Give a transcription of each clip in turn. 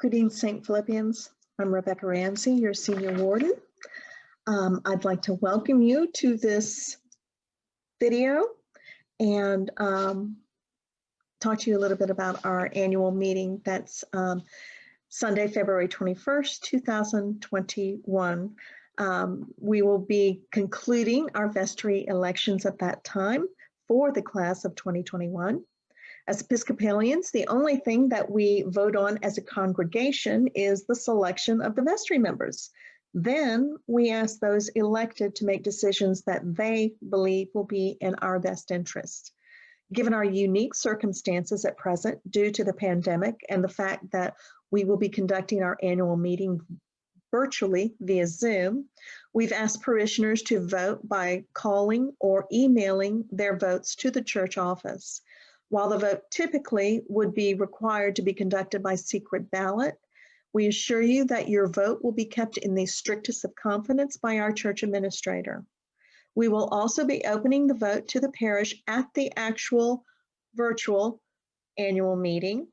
Greetings, St. Philippians. I'm Rebecca Ramsey, your senior warden. I'd like to welcome you to this video and talk to you a little bit about our annual meeting. That's Sunday, February 21st, 2021. We will be concluding our vestry elections at that time for the class of 2021. As Episcopalians, the only thing that we vote on as a congregation is the selection of the vestry members. Then we ask those elected to make decisions that they believe will be in our best interest. Given our unique circumstances at present due to the pandemic and the fact that we will be conducting our annual meeting virtually via Zoom, we've asked parishioners to vote by calling or emailing their votes to the church office. While the vote typically would be required to be conducted by secret ballot, we assure you that your vote will be kept in the strictest of confidence by our church administrator. We will also be opening the vote to the parish at the actual virtual annual meeting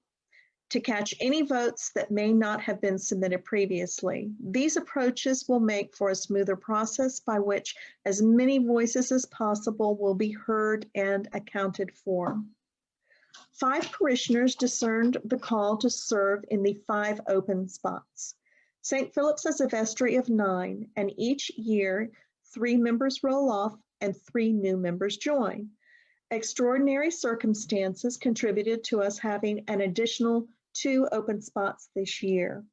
to catch any votes that may not have been submitted previously. These approaches will make for a smoother process by which as many voices as possible will be heard and accounted for. 5 parishioners discerned the call to serve in the 5 open spots. St. Phillips has a vestry of 9, and each year 3 members roll off and 3 new members join. Extraordinary circumstances contributed to us having an additional 2 open spots this year.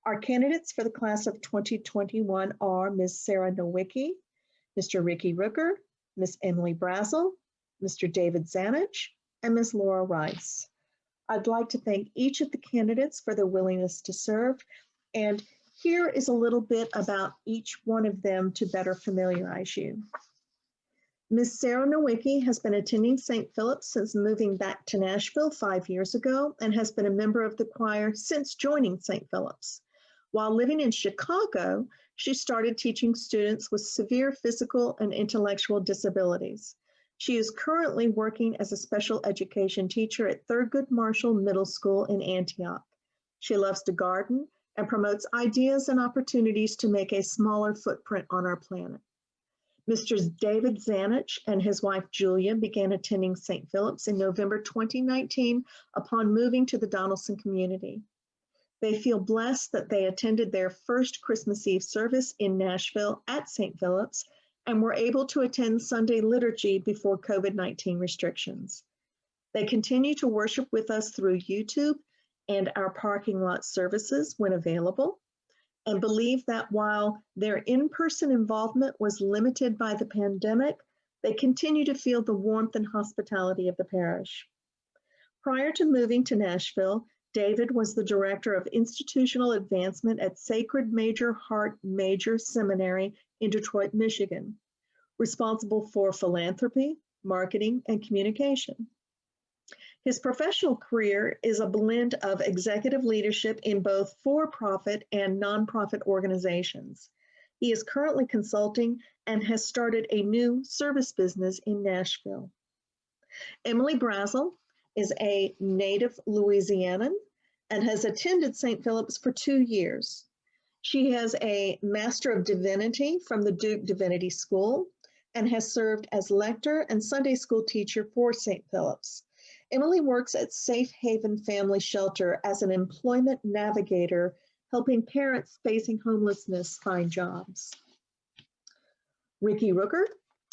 Our candidates for the class of 2021 are Ms. Sarah Nowicki, Mr. Ricky Rooker, Ms. Emily Brazel, Mr. David Zanich, and Ms. Laura Rice. I'd like to thank each of the candidates for their willingness to serve, and here is a little bit about each one of them to better familiarize you. Ms. Sarah Nowicki has been attending St. Phillips since moving back to Nashville 5 years ago and has been a member of the choir since joining St. Phillips. While living in Chicago, she started teaching students with severe physical and intellectual disabilities. She is currently working as a special education teacher at Thurgood Marshall Middle School in Antioch. She loves to garden and promotes ideas and opportunities to make a smaller footprint on our planet. Mr. David Zanich and his wife Julia began attending St. Phillips in November 2019 upon moving to the Donaldson community. They feel blessed that they attended their first Christmas Eve service in Nashville at St. Phillips and were able to attend Sunday liturgy before COVID-19 restrictions. They continue to worship with us through YouTube and our parking lot services when available, and believe that while their in-person involvement was limited by the pandemic, they continue to feel the warmth and hospitality of the parish. Prior to moving to Nashville, David was the director of institutional advancement at Sacred Major Heart Major Seminary in Detroit, Michigan, responsible for philanthropy, marketing, and communication. His professional career is a blend of executive leadership in both for-profit and nonprofit organizations. He is currently consulting and has started a new service business in Nashville. Emily Brazel is a native Louisianan and has attended St. Phillips for 2 years. She has a Master of Divinity from the Duke Divinity School and has served as lector and Sunday school teacher for St. Phillips. Emily works at Safe Haven Family Shelter as an employment navigator, helping parents facing homelessness find jobs. Ricky Rooker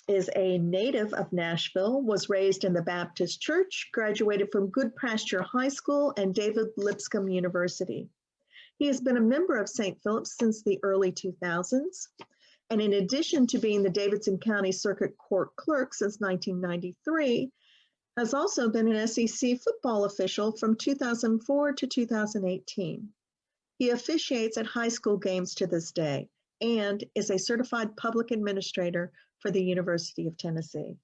is a native of Nashville, was raised in the Baptist Church, graduated from Good Pasture High School and David Lipscomb University. He has been a member of St. Phillips since the early 2000s, and in addition to being the Davidson County Circuit Court Clerk since 1993, has also been an SEC football official from 2004 to 2018. He officiates at high school games to this day and is a certified public administrator for the University of Tennessee.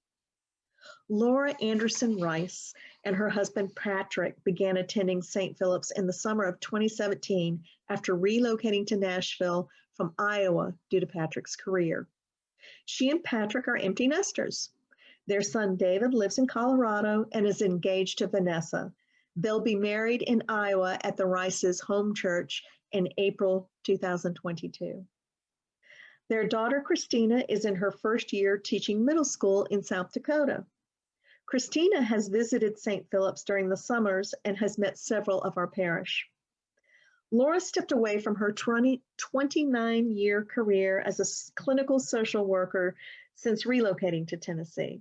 Laura Anderson Rice and her husband Patrick began attending St. Phillips in the summer of 2017 after relocating to Nashville from Iowa due to Patrick's career. She and Patrick are empty nesters. Their son David lives in Colorado and is engaged to Vanessa. They'll be married in Iowa at the Rice's home church in April 2022. Their daughter, Christina, is in her first year teaching middle school in South Dakota. Christina has visited St. Phillips during the summers and has met several of our parish. Laura stepped away from her 29-year career as a clinical social worker since relocating to Tennessee.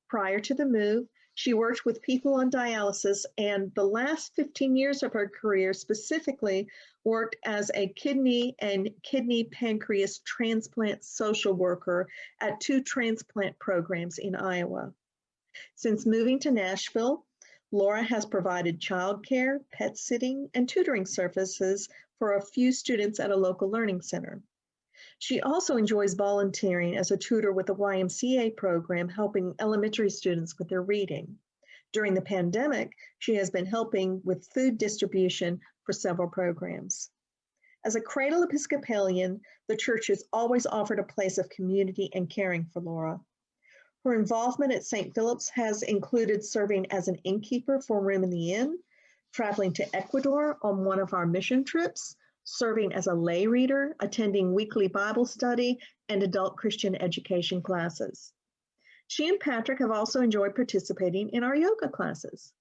Prior to the move, she worked with people on dialysis, and the last 15 years of her career specifically worked as a kidney and kidney pancreas transplant social worker at 2 transplant programs in Iowa. Since moving to Nashville, Laura has provided childcare, pet sitting, and tutoring services for a few students at a local learning center. She also enjoys volunteering as a tutor with the YMCA program, helping elementary students with their reading. During the pandemic, she has been helping with food distribution for several programs. As a cradle Episcopalian, the church has always offered a place of community and caring for Laura. Her involvement at St. Phillips has included serving as an innkeeper for a room in the inn, traveling to Ecuador on one of our mission trips, serving as a lay reader, attending weekly Bible study, and adult Christian education classes. She and Patrick have also enjoyed participating in our yoga classes.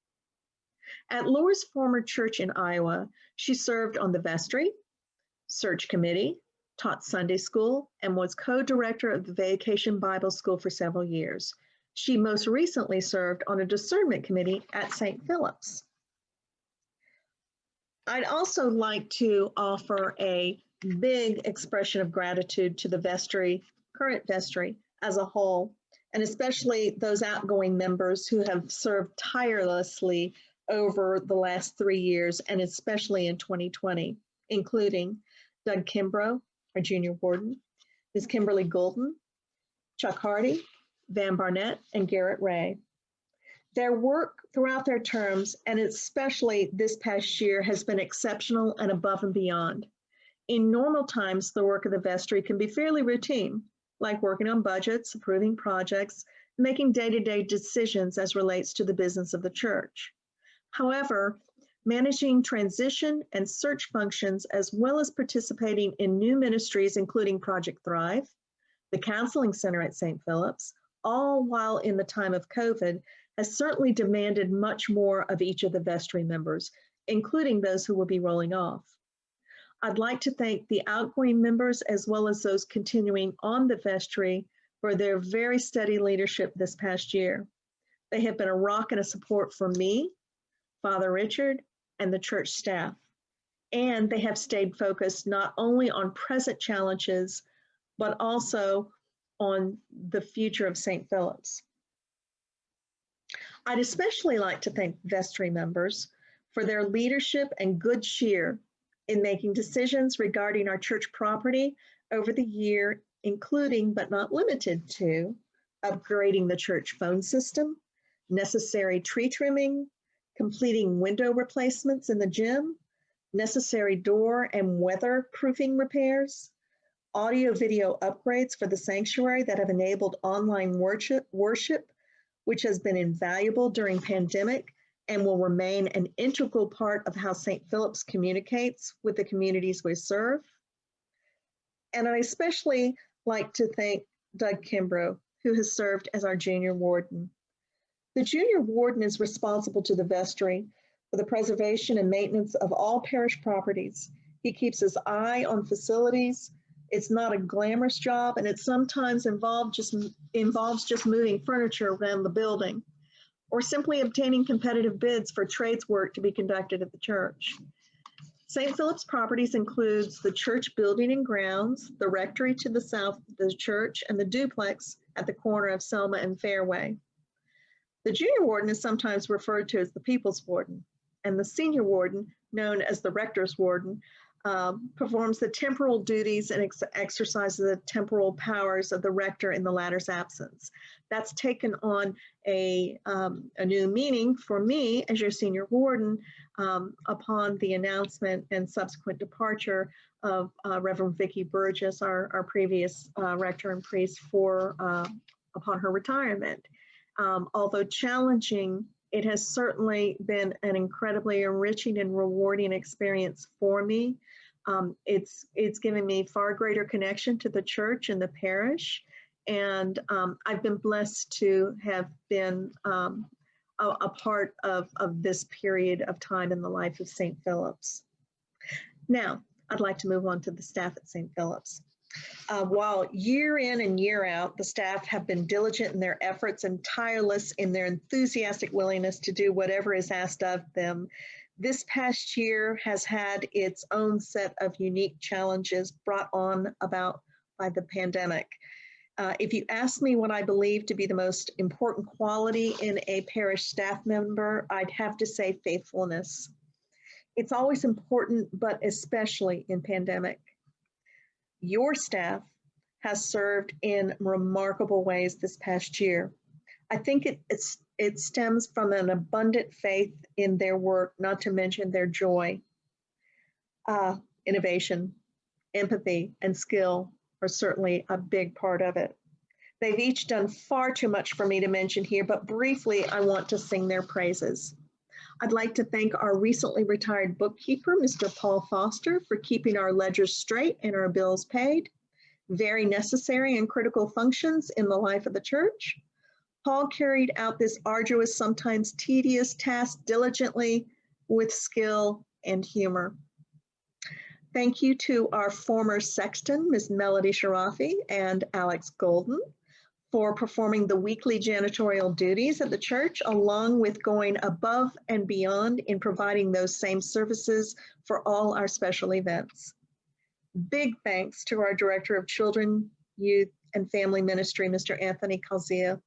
At Laura's former church in Iowa, she served on the vestry, search committee, taught Sunday school, and was co-director of the Vacation Bible School for several years. She most recently served on a discernment committee at St. Phillips. I'd also like to offer a big expression of gratitude to the vestry, current vestry as a whole, and especially those outgoing members who have served tirelessly over the last 3 years, and especially in 2020, including Doug Kimbrough, our junior warden, Ms. Kimberly Golden, Chuck Hardy, Van Barnett, and Garrett Ray. Their work throughout their terms, and especially this past year, has been exceptional and above and beyond. In normal times, the work of the vestry can be fairly routine, like working on budgets, approving projects, making day-to-day decisions as relates to the business of the church. However, managing transition and search functions, as well as participating in new ministries, including Project Thrive, the Counseling Center at St. Phillips, all while in the time of COVID, has certainly demanded much more of each of the vestry members, including those who will be rolling off. I'd like to thank the outgoing members as well as those continuing on the vestry for their very steady leadership this past year. They have been a rock and a support for me, Father Richard, and the church staff. And they have stayed focused not only on present challenges, but also on the future of St. Phillips. I'd especially like to thank vestry members for their leadership and good cheer in making decisions regarding our church property over the year, including but not limited to upgrading the church phone system, necessary tree trimming, completing window replacements in the gym, necessary door and weatherproofing repairs, audio-video upgrades for the sanctuary that have enabled online worship, which has been invaluable during pandemic and will remain an integral part of how St. Phillips communicates with the communities we serve. And I especially like to thank Doug Kimbrough, who has served as our junior warden. The junior warden is responsible to the vestry for the preservation and maintenance of all parish properties. He keeps his eye on facilities. It's not a glamorous job, and it sometimes involves just moving furniture around the building or simply obtaining competitive bids for trades work to be conducted at the church. St. Phillips Properties includes the church building and grounds, the rectory to the south of the church, and the duplex at the corner of Selma and Fairway. The junior warden is sometimes referred to as the people's warden, and the senior warden, known as the rector's warden, performs the temporal duties and exercises the temporal powers of the rector in the latter's absence. That's taken on a new meaning for me as your senior warden upon the announcement and subsequent departure of Reverend Vicki Burgess, our previous rector and priest, upon her retirement. Although challenging It has certainly been an incredibly enriching and rewarding experience for me. It's given me far greater connection to the church and the parish, and I've been blessed to have been a part of this period of time in the life of St. Phillips. Now, I'd like to move on to the staff at St. Phillips. While year in and year out, the staff have been diligent in their efforts and tireless in their enthusiastic willingness to do whatever is asked of them, this past year has had its own set of unique challenges brought on about by the pandemic. If you ask me what I believe to be the most important quality in a parish staff member, I'd have to say faithfulness. It's always important, but especially in pandemic. Your staff has served in remarkable ways this past year. I think it stems from an abundant faith in their work, not to mention their joy. Innovation, empathy, and skill are certainly a big part of it. They've each done far too much for me to mention here, but briefly, I want to sing their praises. I'd like to thank our recently retired bookkeeper, Mr. Paul Foster, for keeping our ledgers straight and our bills paid. Very necessary and critical functions in the life of the church. Paul carried out this arduous, sometimes tedious task diligently with skill and humor. Thank you to our former sexton, Ms. Melody Sharafi and Alex Golden, for performing the weekly janitorial duties at the church, along with going above and beyond in providing those same services for all our special events. Big thanks to our Director of Children, Youth, and Family Ministry, Mr. Anthony Calzia.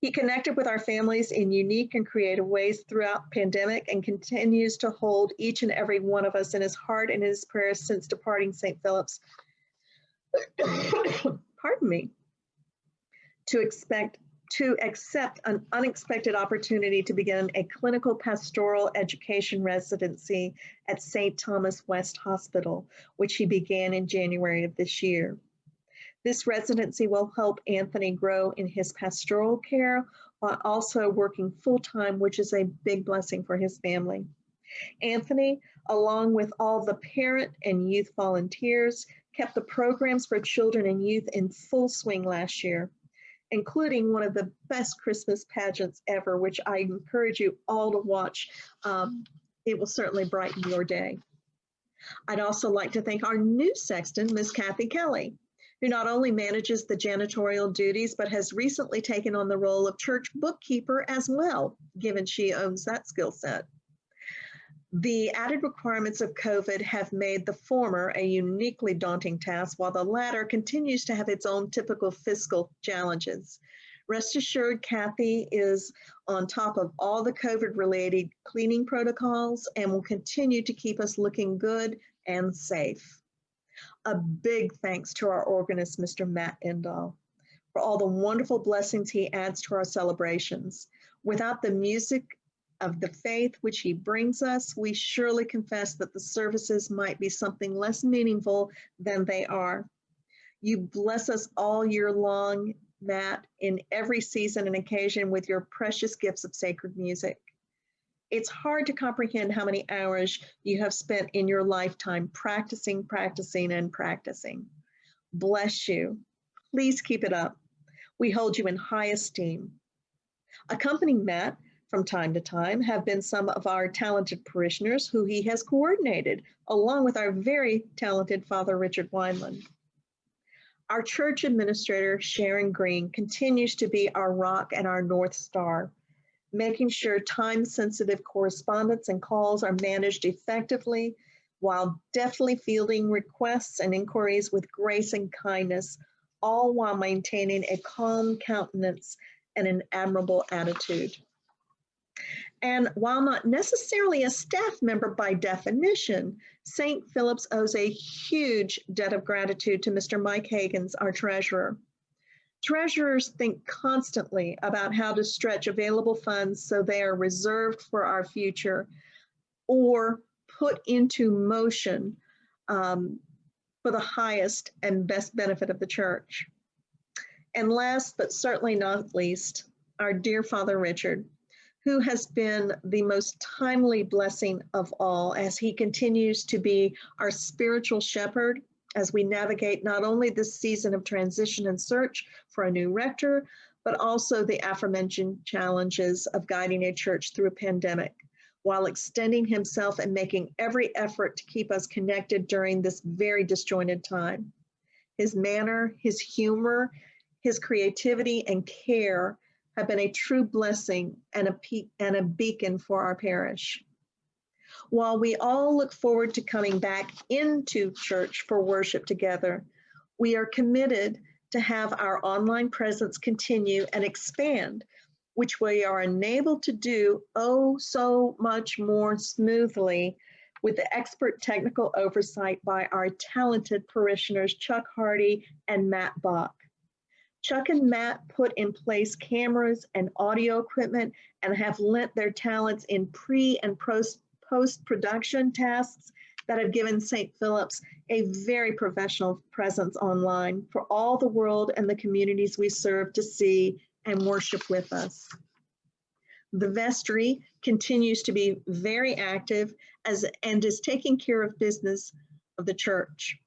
He connected with our families in unique and creative ways throughout the pandemic and continues to hold each and every one of us in his heart and his prayers since departing St. Phillips. Pardon me. To accept an unexpected opportunity to begin a clinical pastoral education residency at St. Thomas West Hospital, which he began in January of this year. This residency will help Anthony grow in his pastoral care while also working full-time, which is a big blessing for his family. Anthony, along with all the parent and youth volunteers, kept the programs for children and youth in full swing last year, including one of the best Christmas pageants ever, which I encourage you all to watch. It will certainly brighten your day. I'd also like to thank our new sexton, Ms. Kathy Kelly, who not only manages the janitorial duties, but has recently taken on the role of church bookkeeper as well, given she owns that skill set. The added requirements of COVID have made the former a uniquely daunting task, while the latter continues to have its own typical fiscal challenges. Rest assured, Kathy is on top of all the COVID-related cleaning protocols and will continue to keep us looking good and safe. A big thanks to our organist, Mr. Matt Endall, for all the wonderful blessings he adds to our celebrations. Without the music of the faith which he brings us, we surely confess that the services might be something less meaningful than they are. You bless us all year long, Matt, in every season and occasion with your precious gifts of sacred music. It's hard to comprehend how many hours you have spent in your lifetime practicing, and practicing. Bless you. Please keep it up. We hold you in high esteem. Accompanying Matt from time to time have been some of our talented parishioners who he has coordinated, along with our very talented Father Richard Wineland. Our church administrator, Sharon Green, continues to be our rock and our North Star, making sure time-sensitive correspondence and calls are managed effectively while deftly fielding requests and inquiries with grace and kindness, all while maintaining a calm countenance and an admirable attitude. And while not necessarily a staff member by definition, St. Phillips owes a huge debt of gratitude to Mr. Mike Hagans, our treasurer. Treasurers think constantly about how to stretch available funds so they are reserved for our future or put into motion for the highest and best benefit of the church. And last, but certainly not least, our dear Father Richard, who has been the most timely blessing of all as he continues to be our spiritual shepherd as we navigate not only this season of transition and search for a new rector, but also the aforementioned challenges of guiding a church through a pandemic, while extending himself and making every effort to keep us connected during this very disjointed time. His manner, his humor, his creativity and care have been a true blessing and a beacon for our parish. While we all look forward to coming back into church for worship together, we are committed to have our online presence continue and expand, which we are enabled to do oh so much more smoothly with the expert technical oversight by our talented parishioners Chuck Hardy and Matt Bach. Chuck and Matt put in place cameras and audio equipment and have lent their talents in pre and post-production tasks that have given St. Phillips a very professional presence online for all the world and the communities we serve to see and worship with us. The vestry continues to be very active and is taking care of business of the church.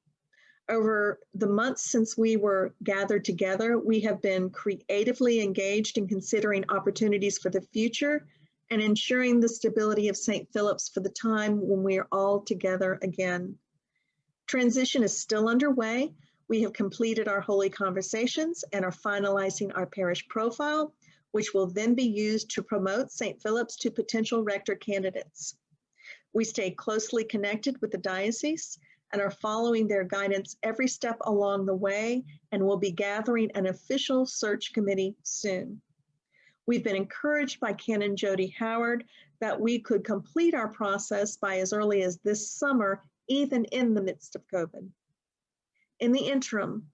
Over the months since we were gathered together, we have been creatively engaged in considering opportunities for the future and ensuring the stability of St. Phillips for the time when we are all together again. Transition is still underway. We have completed our holy conversations and are finalizing our parish profile, which will then be used to promote St. Phillips to potential rector candidates. We stay closely connected with the diocese and are following their guidance every step along the way and will be gathering an official search committee soon. We've been encouraged by Canon Jody Howard that we could complete our process by as early as this summer, even in the midst of COVID. In the interim,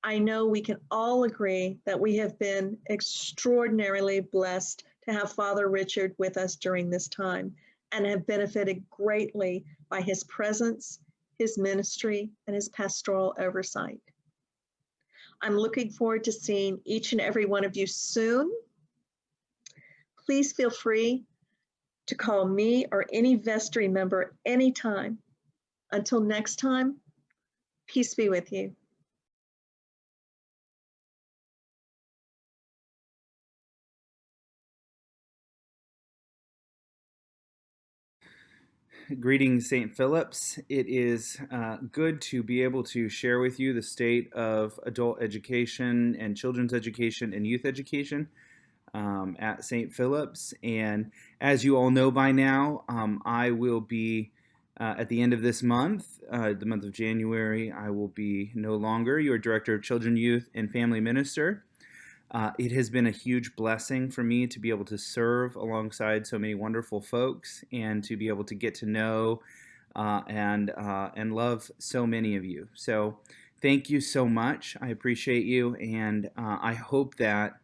I know we can all agree that we have been extraordinarily blessed to have Father Richard with us during this time and have benefited greatly by his presence, his ministry, and his pastoral oversight. I'm looking forward to seeing each and every one of you soon. Please feel free to call me or any vestry member anytime. Until next time, peace be with you. Greetings, St. Phillips. It is good to be able to share with you the state of adult education and children's education and youth education at St. Phillips. And as you all know by now, I will be, at the end of this month, the month of January, I will be no longer your Director of Children, Youth, and Family Minister. It has been a huge blessing for me to be able to serve alongside so many wonderful folks and to be able to get to know and love so many of you. So thank you so much. I appreciate you, and I hope that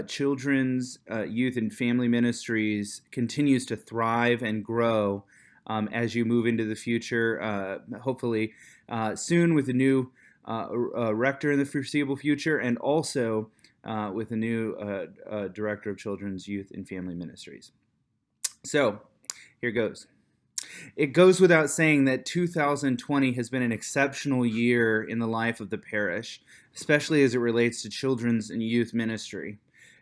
children's, youth, and family ministries continues to thrive and grow as you move into the future, hopefully soon with a new rector in the foreseeable future, and also with a new Director of Children's, Youth, and Family Ministries. So, here goes. It goes without saying that 2020 has been an exceptional year in the life of the parish, especially as it relates to children's and youth ministry.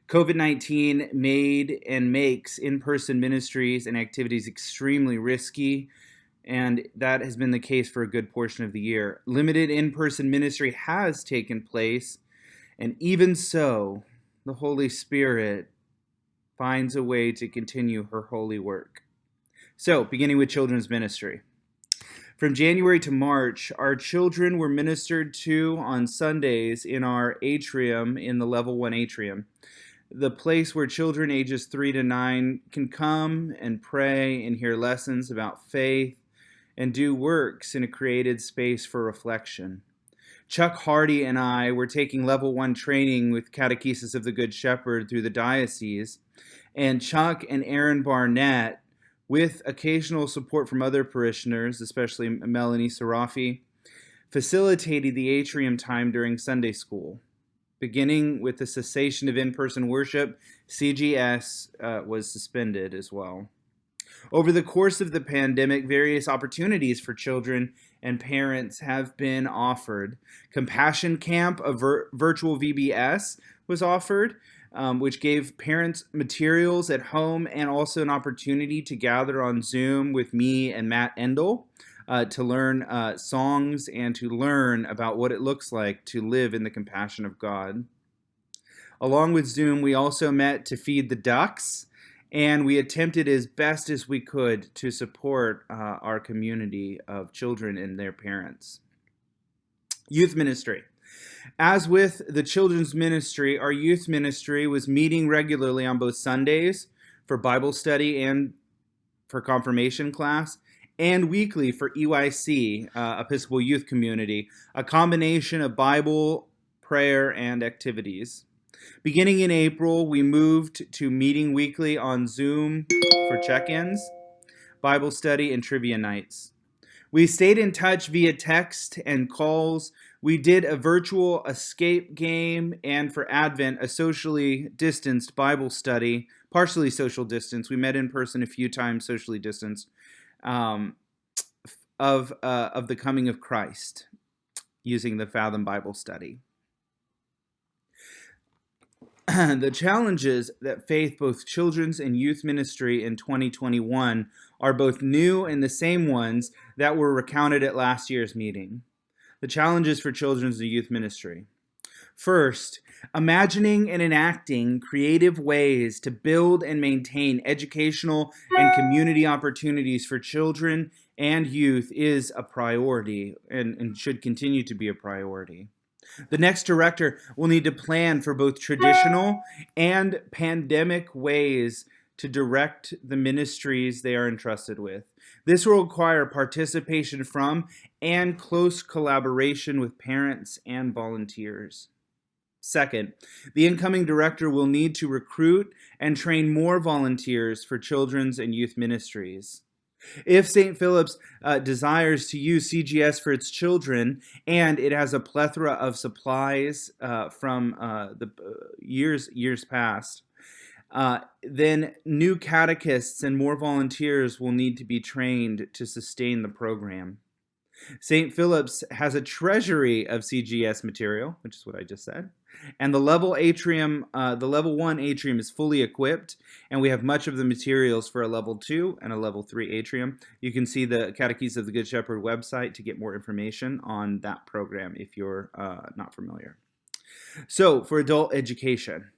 COVID-19 made and makes in-person ministries and activities extremely risky, and that has been the case for a good portion of the year. Limited in-person ministry has taken place, and even so, the Holy Spirit finds a way to continue her holy work. So, beginning with children's ministry. From January to March, our children were ministered to on Sundays in our atrium, in the Level 1 atrium, the place where children ages 3 to 9 can come and pray and hear lessons about faith and do works in a created space for reflection. Chuck Hardy and I were taking Level 1 training with Catechesis of the Good Shepherd through the diocese, and Chuck and Aaron Barnett, with occasional support from other parishioners, especially Melanie Sarafi, facilitated the atrium time during Sunday school. Beginning with the cessation of in-person worship, CGS was suspended as well. Over the course of the pandemic, various opportunities for children and parents have been offered. Compassion Camp, a virtual VBS, was offered, which gave parents materials at home and also an opportunity to gather on Zoom with me and Matt Endel to learn songs and to learn about what it looks like to live in the compassion of God. Along with Zoom, we also met to feed the ducks, and we attempted as best as we could to support our community of children and their parents. Youth ministry. As with the children's ministry, our youth ministry was meeting regularly on both Sundays for Bible study and for confirmation class, and weekly for EYC, Episcopal Youth Community, a combination of Bible, prayer, and activities. Beginning in April, we moved to meeting weekly on Zoom for check-ins, Bible study, and trivia nights. We stayed in touch via text and calls. We did a virtual escape game, and for Advent, a socially distanced Bible study, partially social distance. We met in person a few times, socially distanced, of the coming of Christ using the Fathom Bible study. The challenges that face both children's and youth ministry in 2021 are both new and the same ones that were recounted at last year's meeting. The challenges for children's and youth ministry. First, imagining and enacting creative ways to build and maintain educational and community opportunities for children and youth is a priority and should continue to be a priority. The next director will need to plan for both traditional and pandemic ways to direct the ministries they are entrusted with. This will require participation from and close collaboration with parents and volunteers. Second, the incoming director will need to recruit and train more volunteers for children's and youth ministries. If St. Phillips desires to use CGS for its children, and it has a plethora of supplies from the years past, then new catechists and more volunteers will need to be trained to sustain the program. St. Phillips has a treasury of CGS material, which is what I just said, and the level 1 atrium is fully equipped, and we have much of the materials for a level 2 and a level 3 atrium. You can see the Catechism of the Good Shepherd website to get more information on that program if you're not familiar. So, for adult education.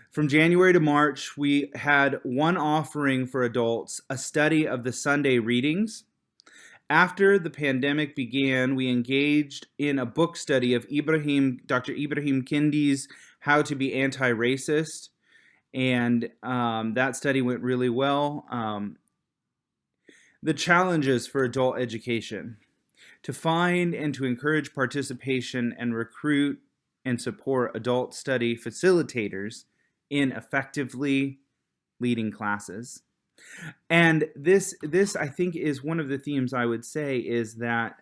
From January to March, we had one offering for adults, a study of the Sunday readings. After the pandemic began, we engaged in a book study of Dr. Ibrahim Kindi's How to Be Anti-Racist, and that study went really well. The challenges for adult education: to find and to encourage participation and recruit and support adult study facilitators in effectively leading classes. And this I think is one of the themes I would say is that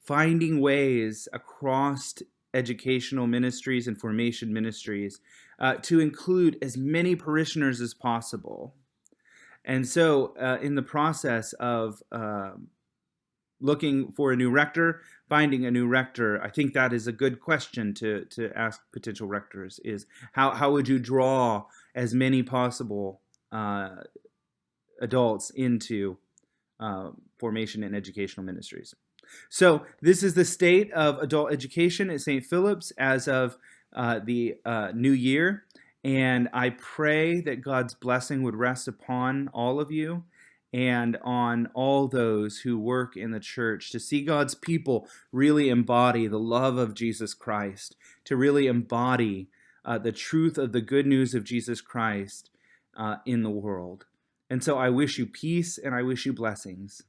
finding ways across educational ministries and formation ministries to include as many parishioners as possible. And so in the process of looking for a new rector, finding a new rector, I think that is a good question to ask potential rectors is how would you draw as many possible adults into formation and educational ministries. So this is the state of adult education at St. Phillips as of the new year. And I pray that God's blessing would rest upon all of you and on all those who work in the church to see God's people really embody the love of Jesus Christ, to really embody the truth of the good news of Jesus Christ in the world. And so I wish you peace and I wish you blessings.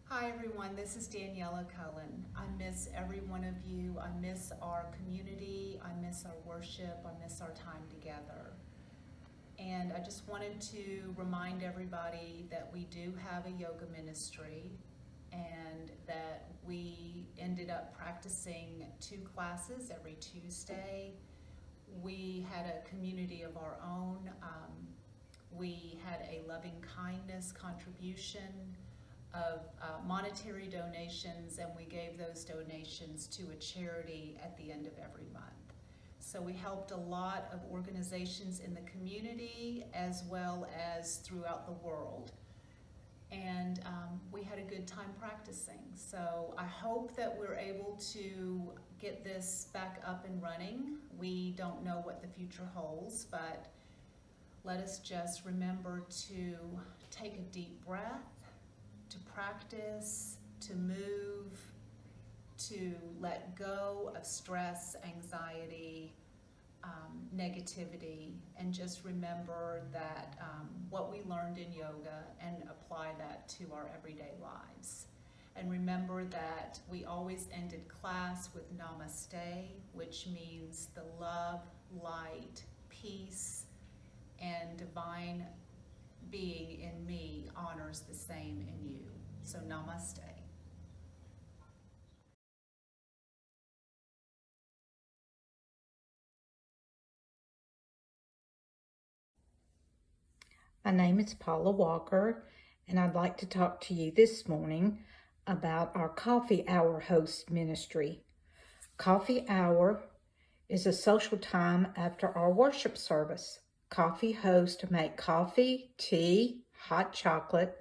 Hi everyone, this is Daniela Cullen. I miss every one of you. I miss our community. I miss our worship. I miss our time together. And I just wanted to remind everybody that we do have a yoga ministry and that we ended up practicing 2 classes every Tuesday. We had a community of our own. We had a loving kindness contribution of monetary donations, and we gave those donations to a charity at the end of every month. So we helped a lot of organizations in the community as well as throughout the world. And we had a good time practicing. So I hope that we're able to get this back up and running. We don't know what the future holds, but let us just remember to take a deep breath, to practice, to move, to let go of stress, anxiety, negativity, and just remember that what we learned in yoga and apply that to our everyday lives. And remember that we always ended class with namaste, which means the love, light, peace, and divine being in me honors the same in you. So namaste. My name is Paula Walker, and I'd like to talk to you this morning about our Coffee Hour Host Ministry. Coffee Hour is a social time after our worship service. Coffee hosts make coffee, tea, hot chocolate,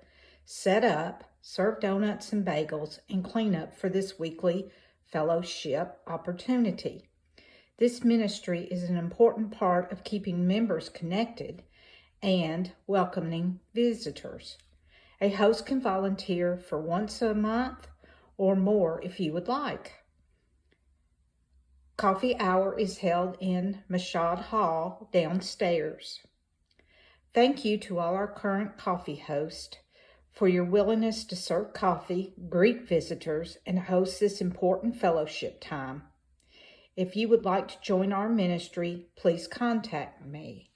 set up, serve donuts and bagels, and clean up for this weekly fellowship opportunity. This ministry is an important part of keeping members connected and welcoming visitors. A host can volunteer for once a month or more if you would like. Coffee Hour is held in Shawl downstairs. Thank you to all our current coffee hosts for your willingness to serve coffee, greet visitors, and host this important fellowship time. If you would like to join our ministry, please contact me.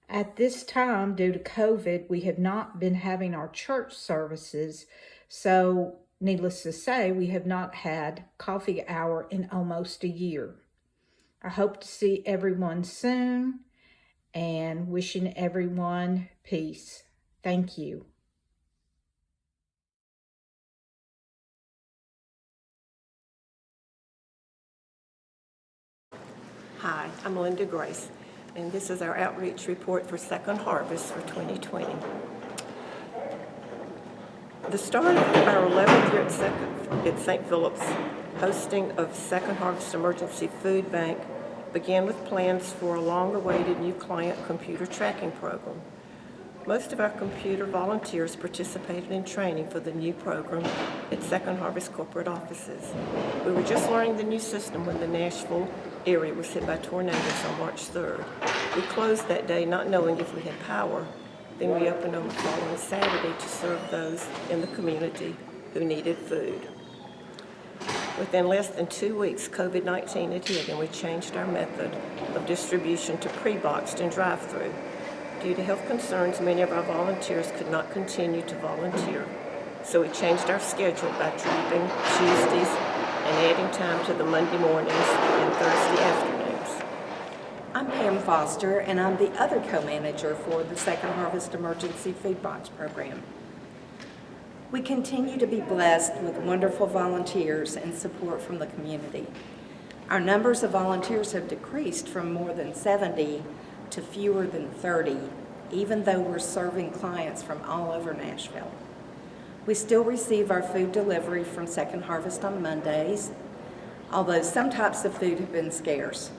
At this time, due to COVID, we have not been having our church services, so needless to say, we have not had Coffee Hour in almost a year. I hope to see everyone soon and wishing everyone peace. Thank you. Hi, I'm Linda Grace, and this is our outreach report for Second Harvest for 2020. The start of our 11th year at St Phillips hosting of Second Harvest Emergency Food Bank began with plans for a long-awaited new client computer tracking program. Most of our computer volunteers participated in training for the new program at Second Harvest corporate offices. We were just learning the new system when the Nashville area was hit by tornadoes on March 3rd. We closed that day not knowing if we had power. Then we opened on the following Saturday to serve those in the community who needed food. Within less than 2 weeks, COVID-19 had hit, and we changed our method of distribution to pre-boxed and drive-through. Due to health concerns, many of our volunteers could not continue to volunteer. So we changed our schedule by dropping Tuesdays and adding time to the Monday mornings and Thursday afternoons. I'm Pam Foster, and I'm the other co-manager for the Second Harvest Emergency Food Box Program. We continue to be blessed with wonderful volunteers and support from the community. Our numbers of volunteers have decreased from more than 70 to fewer than 30, even though we're serving clients from all over Nashville. We still receive our food delivery from Second Harvest on Mondays, although some types of food have been scarce.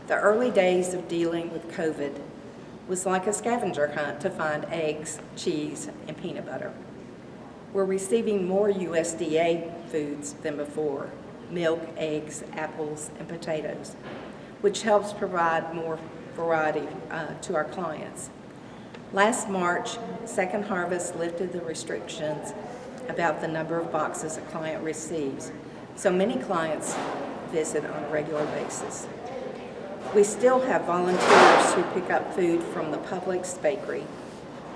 The early days of dealing with COVID was like a scavenger hunt to find eggs, cheese, and peanut butter. We're receiving more USDA foods than before: milk, eggs, apples, and potatoes, which helps provide more variety to our clients. Last March, Second Harvest lifted the restrictions about the number of boxes a client receives, so many clients visit on a regular basis. We still have volunteers who pick up food from the Publix bakery,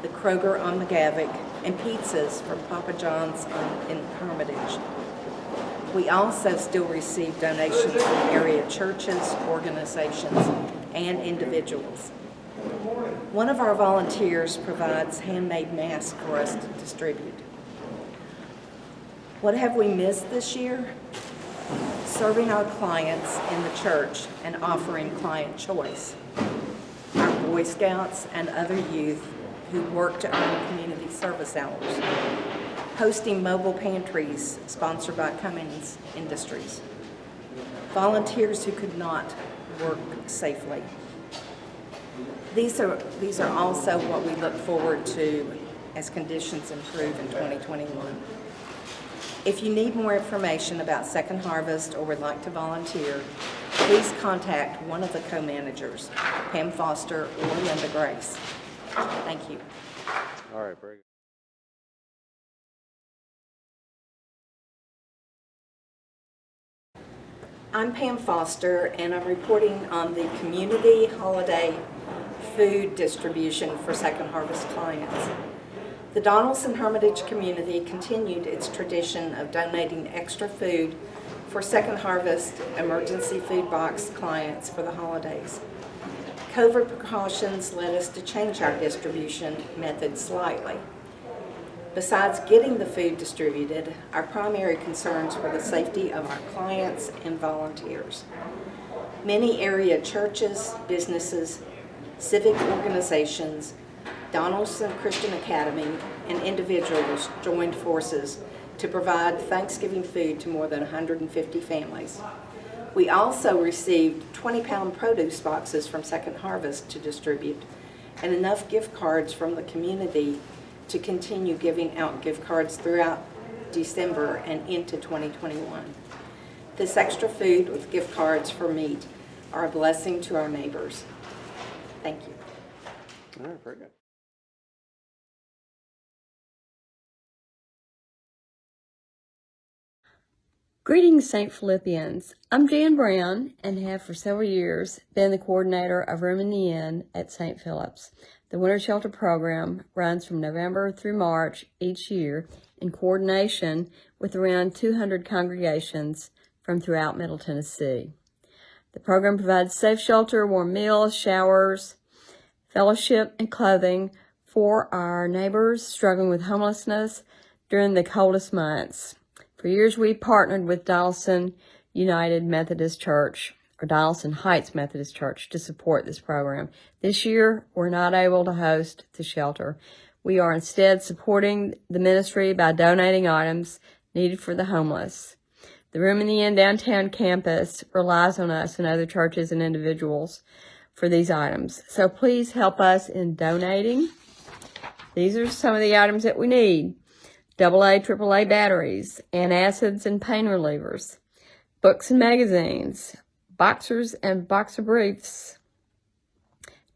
the Kroger on McGavick, and pizzas from Papa John's in Hermitage. We also still receive donations from area churches, organizations, and individuals. One of our volunteers provides handmade masks for us to distribute. What have we missed this year? Serving our clients in the church and offering client choice. Our Boy Scouts and other youth who work to earn community service hours. Hosting mobile pantries sponsored by Cummings Industries. Volunteers who could not work safely. These are also what we look forward to as conditions improve in 2021. If you need more information about Second Harvest or would like to volunteer, please contact one of the co-managers, Pam Foster or Linda Grace. Thank you. All right, very good. I'm Pam Foster, and I'm reporting on the community holiday food distribution for Second Harvest clients. The Donaldson Hermitage community continued its tradition of donating extra food for Second Harvest emergency food box clients for the holidays. COVID precautions led us to change our distribution method slightly. Besides getting the food distributed, our primary concerns were the safety of our clients and volunteers. Many area churches, businesses, civic organizations, Donaldson Christian Academy, and individuals joined forces to provide Thanksgiving food to more than 150 families. We also received 20-pound produce boxes from Second Harvest to distribute, and enough gift cards from the community to continue giving out gift cards throughout December and into 2021. This extra food with gift cards for meat are a blessing to our neighbors. Thank you. All right, very good. Greetings, St. Philippians. I'm Jan Brown and have for several years been the coordinator of Room in the Inn at St. Phillips. The Winter Shelter Program runs from November through March each year in coordination with around 200 congregations from throughout Middle Tennessee. The program provides safe shelter, warm meals, showers, fellowship, and clothing for our neighbors struggling with homelessness during the coldest months. For years, we partnered with Donaldson United Methodist Church, or Donaldson Heights Methodist Church, to support this program. This year, we're not able to host the shelter. We are instead supporting the ministry by donating items needed for the homeless. The Room in the Inn downtown campus relies on us and other churches and individuals for these items. So please help us in donating. These are some of the items that we need. AA, AAA batteries, antacids and pain relievers, books and magazines, boxers and boxer briefs,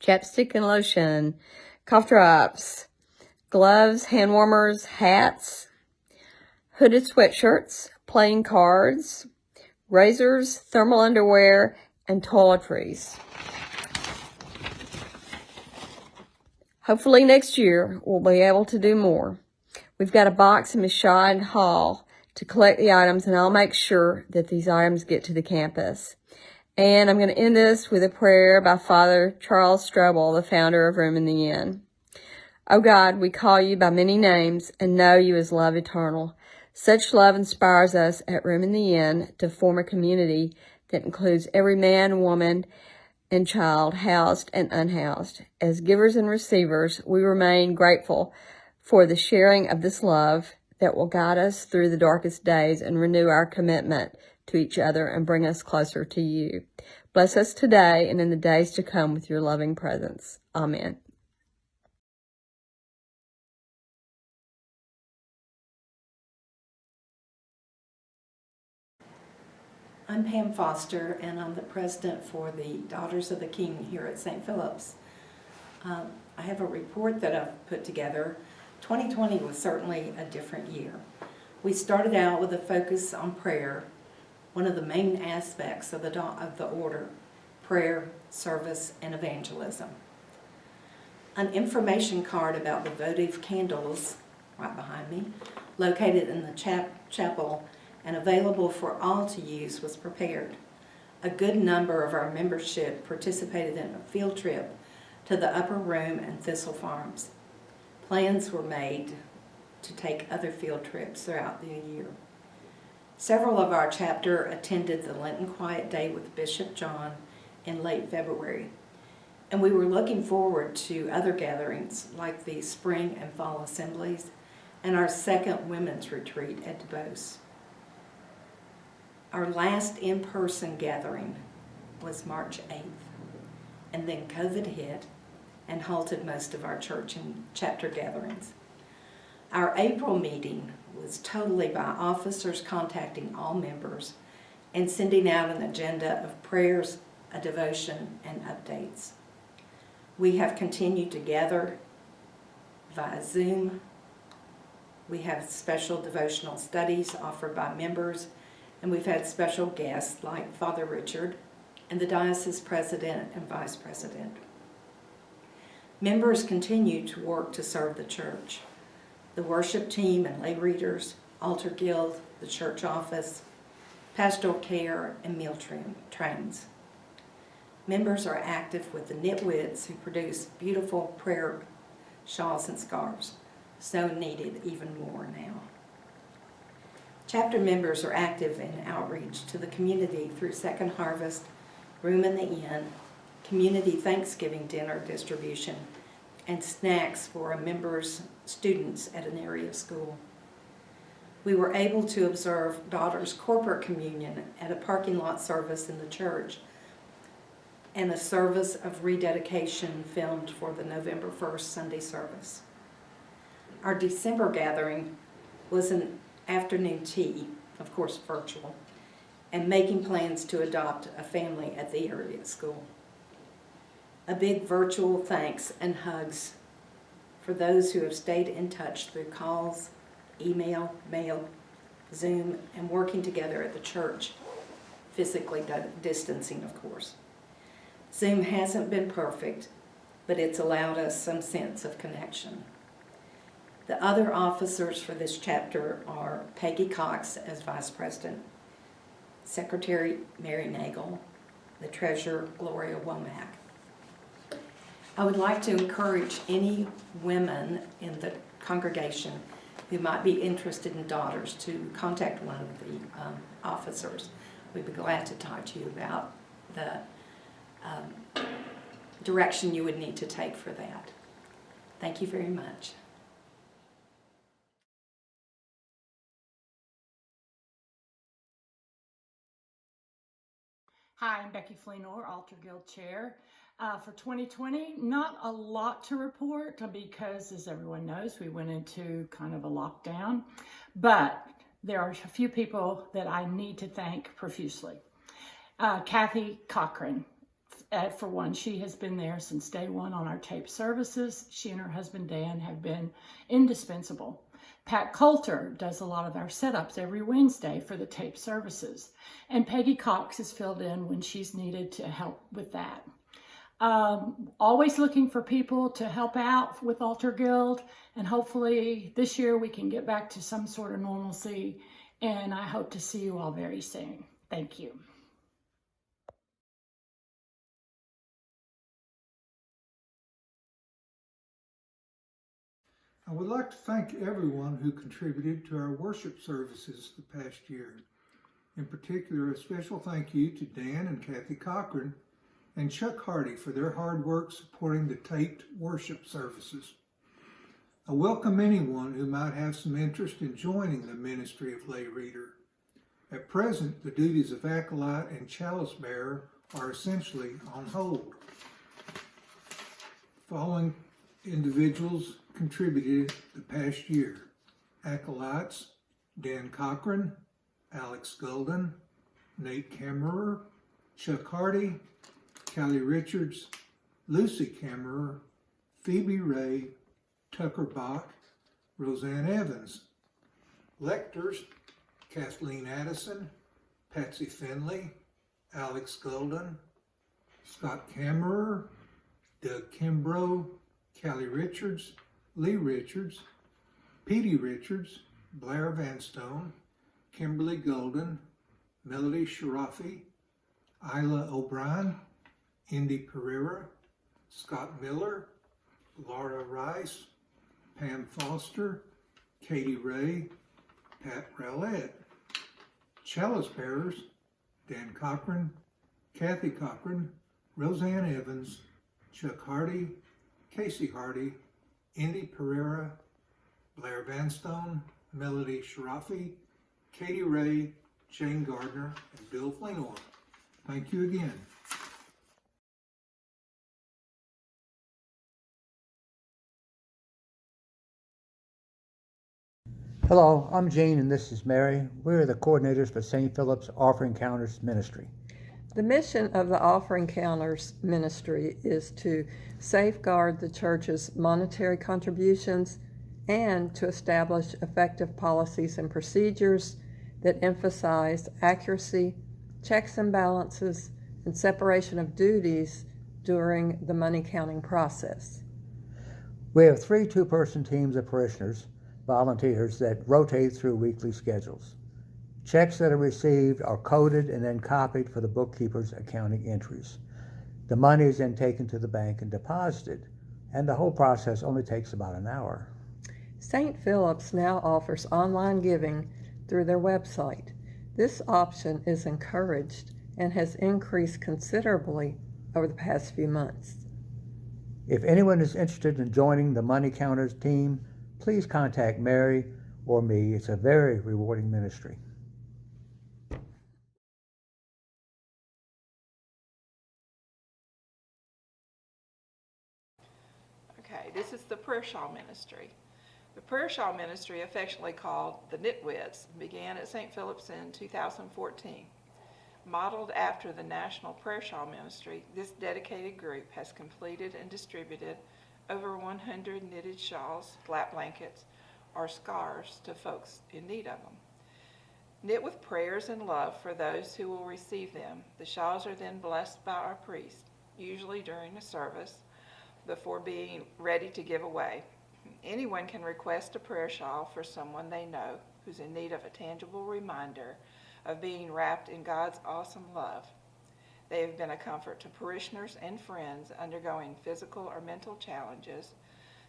chapstick and lotion, cough drops, gloves, hand warmers, hats, hooded sweatshirts, playing cards, razors, thermal underwear, and toiletries. Hopefully next year we'll be able to do more. We've got a box in Ms. Shaw and Hall to collect the items, and I'll make sure that these items get to the campus. And I'm going to end this with a prayer by Father Charles Strobel, the founder of Room in the Inn. Oh God, we call you by many names and know you as love eternal. Such love inspires us at Room in the Inn to form a community that includes every man, woman, and child, housed and unhoused. As givers and receivers, we remain grateful for the sharing of this love that will guide us through the darkest days and renew our commitment to each other and bring us closer to you. Bless us today and in the days to come with your loving presence. Amen. I'm Pam Foster, and I'm the president for the Daughters of the King here at St. Phillips. I have a report that I've put together. 2020 was certainly a different year. We started out with a focus on prayer, one of the main aspects of the order. prayer, service, and evangelism. An information card about the votive candles, right behind me, located in the chapel and available for all to use, was prepared. A good number of our membership participated in a field trip to the Upper Room and Thistle Farms. Plans were made to take other field trips throughout the year. Several of our chapter attended the Lenten Quiet Day with Bishop John in late February, and we were looking forward to other gatherings like the spring and fall assemblies and our second women's retreat at DuBose. Our last in-person gathering was March 8th, and then COVID hit and halted most of our church and chapter gatherings. Our April meeting was totally by officers contacting all members and sending out an agenda of prayers, a devotion, and updates. We have continued to gather via Zoom. We have special devotional studies offered by members, and we've had special guests like Father Richard and the diocese president and vice president. Members continue to work to serve the church. The worship team and lay readers, altar guild, the church office, pastoral care, and meal trains. Members are active with the Knitwits, who produce beautiful prayer shawls and scarves, so needed even more now. Chapter members are active in outreach to the community through Second Harvest, Room in the Inn, community Thanksgiving dinner distribution, and snacks for a member's students at an area school. We were able to observe Daughter's corporate communion at a parking lot service in the church and a service of rededication filmed for the November 1st Sunday service. Our December gathering was an afternoon tea, of course virtual, and making plans to adopt a family at the area school. A big virtual thanks and hugs for those who have stayed in touch through calls, email, mail, Zoom, and working together at the church, physically distancing, of course. Zoom hasn't been perfect, but it's allowed us some sense of connection. The other officers for this chapter are Peggy Cox as Vice President, Secretary Mary Nagel, the Treasurer Gloria Womack. I would like to encourage any women in the congregation who might be interested in Daughters to contact one of the officers. We'd be glad to talk to you about the direction you would need to take for that. Thank you very much. Hi, I'm Becky Fleenor, Altar Guild Chair. For 2020, not a lot to report because, as everyone knows, we went into kind of a lockdown, but there are a few people that I need to thank profusely. Kathy Cochran, for one, she has been there since day one on our tape services. She and her husband Dan have been indispensable. Pat Coulter does a lot of our setups every Wednesday for the tape services. And Peggy Cox is filled in when she's needed to help with that. Always looking for people to help out with Altar Guild. And hopefully this year we can get back to some sort of normalcy. And I hope to see you all very soon. Thank you. I would like to thank everyone who contributed to our worship services the past year. In particular, a special thank you to Dan and Kathy Cochran and Chuck Hardy for their hard work supporting the taped worship services. I welcome anyone who might have some interest in joining the ministry of lay reader. At present, the duties of acolyte and chalice bearer are essentially on hold. Following individuals contributed the past year: acolytes Dan Cochran, Alex Golden, Nate Kammerer, Chuck Hardy, Callie Richards, Lucy Kammerer, Phoebe Ray, Tucker Bach, Roseanne Evans. Lectors: Kathleen Addison, Patsy Finley, Alex Golden, Scott Kammerer, Doug Kimbrough, Callie Richards, Lee Richards, Petey Richards, Blair Vanstone, Kimberly Golden, Melody Sharafi, Isla O'Brien, Indy Pereira, Scott Miller, Laura Rice, Pam Foster, Katie Ray, Pat Rowlett. Chalice bearers, Dan Cochran, Kathy Cochran, Roseanne Evans, Chuck Hardy, Casey Hardy, Indy Pereira, Blair Vanstone, Melody Sharafi, Katie Ray, Jane Gardner, and Bill Fleenor. Thank you again. Hello, I'm Gene and this is Mary. We're the coordinators for St. Phillips Offering Counters Ministry. The mission of the Offering Counters Ministry is to safeguard the church's monetary contributions and to establish effective policies and procedures that emphasize accuracy, checks and balances, and separation of duties during the money counting process. We have 3 two-person teams of parishioners, volunteers that rotate through weekly schedules. Checks that are received are coded and then copied for the bookkeeper's accounting entries. The money is then taken to the bank and deposited, and the whole process only takes about an hour. St. Phillips now offers online giving through their website. This option is encouraged and has increased considerably over the past few months. If anyone is interested in joining the Money Counters team, please contact Mary or me. It's a very rewarding ministry. Okay, this is the Prayer Shawl Ministry. The Prayer Shawl Ministry, affectionately called the Nitwits, began at St. Phillips in 2014. Modeled after the National Prayer Shawl Ministry, this dedicated group has completed and distributed over 100 knitted shawls, flat blankets, or scarves to folks in need of them. Knit with prayers and love for those who will receive them. The shawls are then blessed by our priest, usually during the service, before being ready to give away. Anyone can request a prayer shawl for someone they know who's in need of a tangible reminder of being wrapped in God's awesome love. They have been a comfort to parishioners and friends undergoing physical or mental challenges,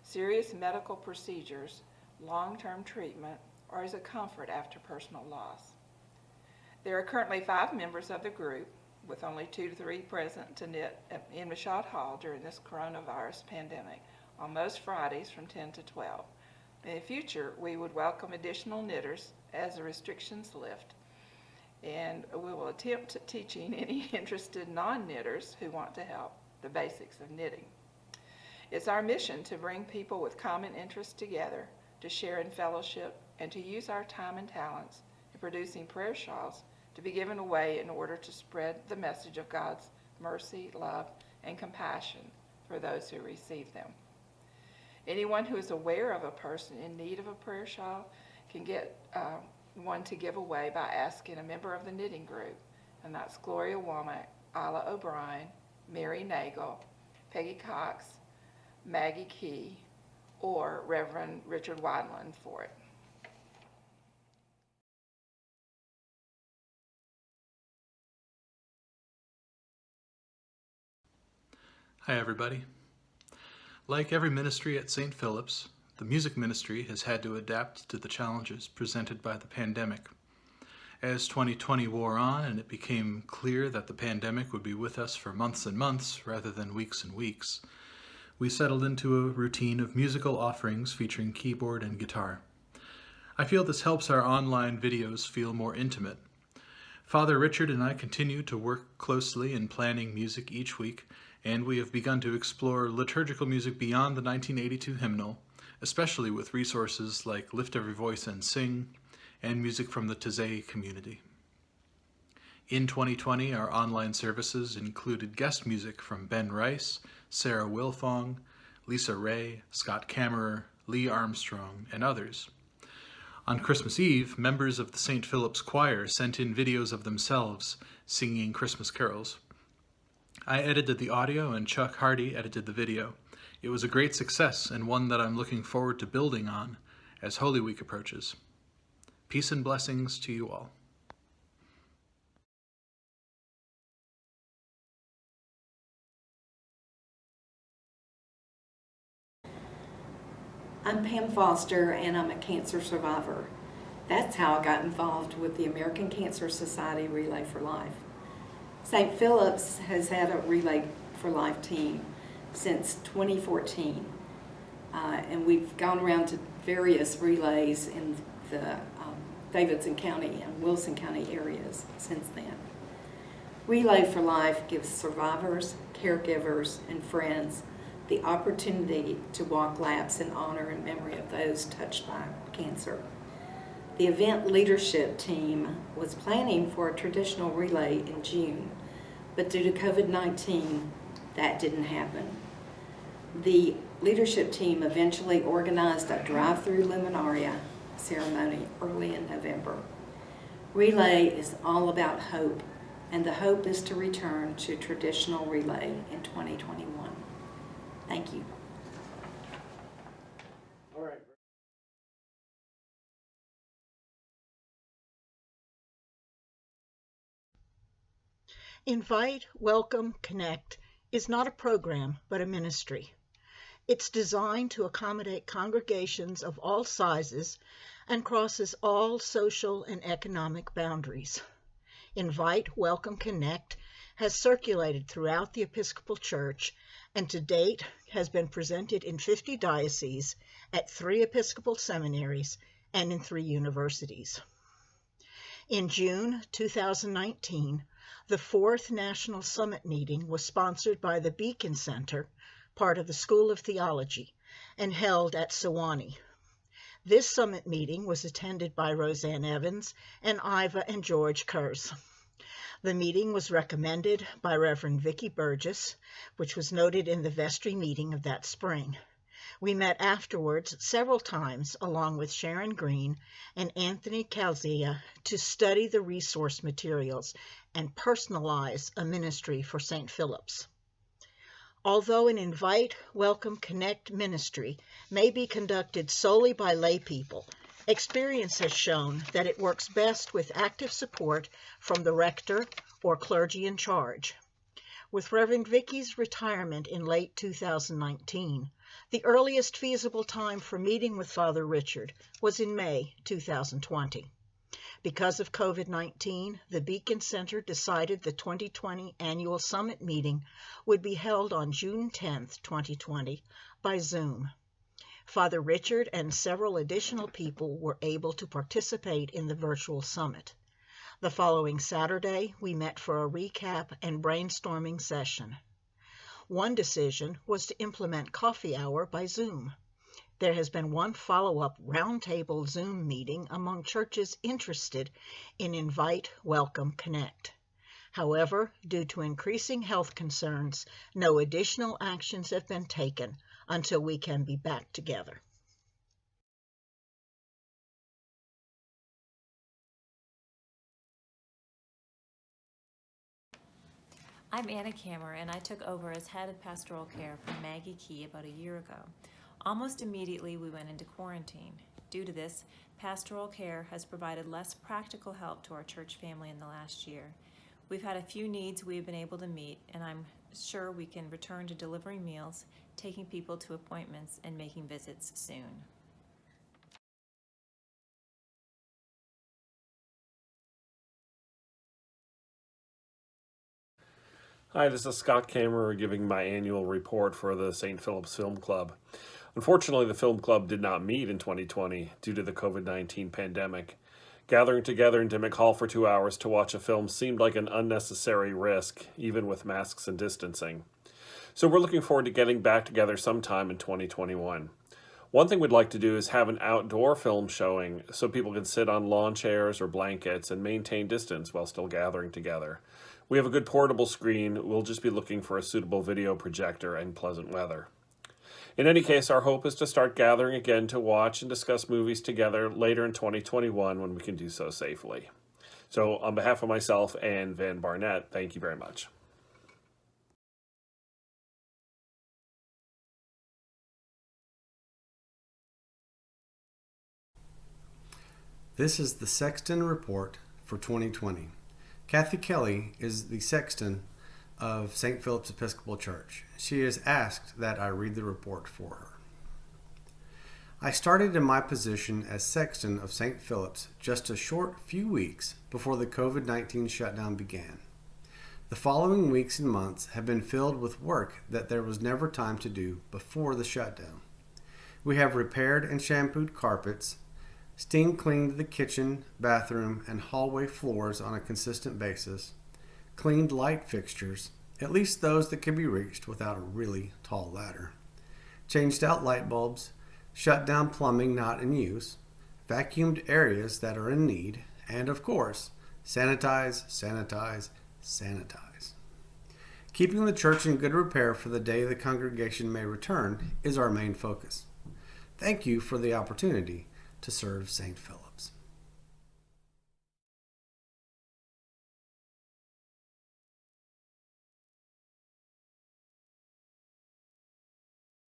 serious medical procedures, long-term treatment, or as a comfort after personal loss. There are currently 5 members of the group, with only 2 to 3 present to knit in Shawl Hall during this coronavirus pandemic on most Fridays from 10 to 12. In the future, we would welcome additional knitters as the restrictions lift, and we will attempt teaching any interested non-knitters who want to help the basics of knitting. It's our mission to bring people with common interests together, to share in fellowship, and to use our time and talents in producing prayer shawls to be given away in order to spread the message of God's mercy, love, and compassion for those who receive them. Anyone who is aware of a person in need of a prayer shawl can get one to give away by asking a member of the knitting group, and that's Gloria Womack, Isla O'Brien, Mary Nagel, Peggy Cox, Maggie Key, or Reverend Richard Wineland for it. Hi everybody. Like every ministry at St. Phillips, the music ministry has had to adapt to the challenges presented by the pandemic. As 2020 wore on and it became clear that the pandemic would be with us for months and months rather than weeks and weeks, we settled into a routine of musical offerings featuring keyboard and guitar. I feel this helps our online videos feel more intimate. Father Richard and I continue to work closely in planning music each week, and we have begun to explore liturgical music beyond the 1982 hymnal, especially with resources like Lift Every Voice and Sing, and music from the Taizé community. In 2020, our online services included guest music from Ben Rice, Sarah Wilfong, Lisa Ray, Scott Kammerer, Lee Armstrong, and others. On Christmas Eve, members of the St. Phillips Choir sent in videos of themselves singing Christmas carols. I edited the audio and Chuck Hardy edited the video. It was a great success and one that I'm looking forward to building on as Holy Week approaches. Peace and blessings to you all. I'm Pam Foster, and I'm a cancer survivor. That's how I got involved with the American Cancer Society Relay for Life. St. Phillips has had a Relay for Life team since 2014, and we've gone around to various relays in the Davidson County and Wilson County areas since then. Relay for Life gives survivors, caregivers, and friends the opportunity to walk laps in honor and memory of those touched by cancer. The event leadership team was planning for a traditional relay in June, but due to COVID-19, that didn't happen. The leadership team eventually organized a drive-through luminaria ceremony early in November. Relay is all about hope, and the hope is to return to traditional relay in 2021. Thank you. All right. Invite, Welcome, Connect is not a program, but a ministry. It's designed to accommodate congregations of all sizes and crosses all social and economic boundaries. Invite, Welcome, Connect has circulated throughout the Episcopal Church and to date has been presented in 50 dioceses at 3 Episcopal seminaries and in 3 universities. In June 2019, the 4th National Summit meeting was sponsored by the Beacon Center, part of the School of Theology, and held at Sewanee. This summit meeting was attended by Roseanne Evans and Iva and George Kurz. The meeting was recommended by Reverend Vicki Burgess, which was noted in the vestry meeting of that spring. We met afterwards several times along with Sharon Green and Anthony Calzia to study the resource materials and personalize a ministry for St. Phillips. Although an Invite, Welcome, Connect ministry may be conducted solely by lay people, experience has shown that it works best with active support from the rector or clergy in charge. With Reverend Vicki's retirement in late 2019, the earliest feasible time for meeting with Father Richard was in May 2020. Because of COVID-19, the Beacon Center decided the 2020 annual summit meeting would be held on June 10, 2020, by Zoom. Father Richard and several additional people were able to participate in the virtual summit. The following Saturday, we met for a recap and brainstorming session. One decision was to implement coffee hour by Zoom. There has been one follow-up roundtable Zoom meeting among churches interested in Invite, Welcome, Connect. However, due to increasing health concerns, no additional actions have been taken until we can be back together. I'm Anna Kammer, and I took over as head of pastoral care from Maggie Key about a year ago. Almost immediately, we went into quarantine. Due to this, pastoral care has provided less practical help to our church family in the last year. We've had a few needs we've been able to meet, and I'm sure we can return to delivering meals, taking people to appointments, and making visits soon. Hi, this is Scott Kammerer giving my annual report for the St. Phillips Film Club. Unfortunately, the film club did not meet in 2020 due to the COVID-19 pandemic. Gathering together in Dimmick Hall for 2 hours to watch a film seemed like an unnecessary risk, even with masks and distancing. So we're looking forward to getting back together sometime in 2021. One thing we'd like to do is have an outdoor film showing so people can sit on lawn chairs or blankets and maintain distance while still gathering together. We have a good portable screen. We'll just be looking for a suitable video projector and pleasant weather. In any case, our hope is to start gathering again to watch and discuss movies together later in 2021 when we can do so safely. So on behalf of myself and Van Barnett, thank you very much. This is the Sexton Report for 2020. Kathy Kelly is the sexton of St. Phillips Episcopal Church. She has asked that I read the report for her. I started in my position as sexton of St. Phillips just a short few weeks before the COVID-19 shutdown began. The following weeks and months have been filled with work that there was never time to do before the shutdown. We have repaired and shampooed carpets, steam cleaned the kitchen, bathroom, and hallway floors on a consistent basis, cleaned light fixtures, at least those that can be reached without a really tall ladder, changed out light bulbs, shut down plumbing not in use, vacuumed areas that are in need, and of course, sanitize, sanitize, sanitize. Keeping the church in good repair for the day the congregation may return is our main focus. Thank you for the opportunity to serve St. Phillips.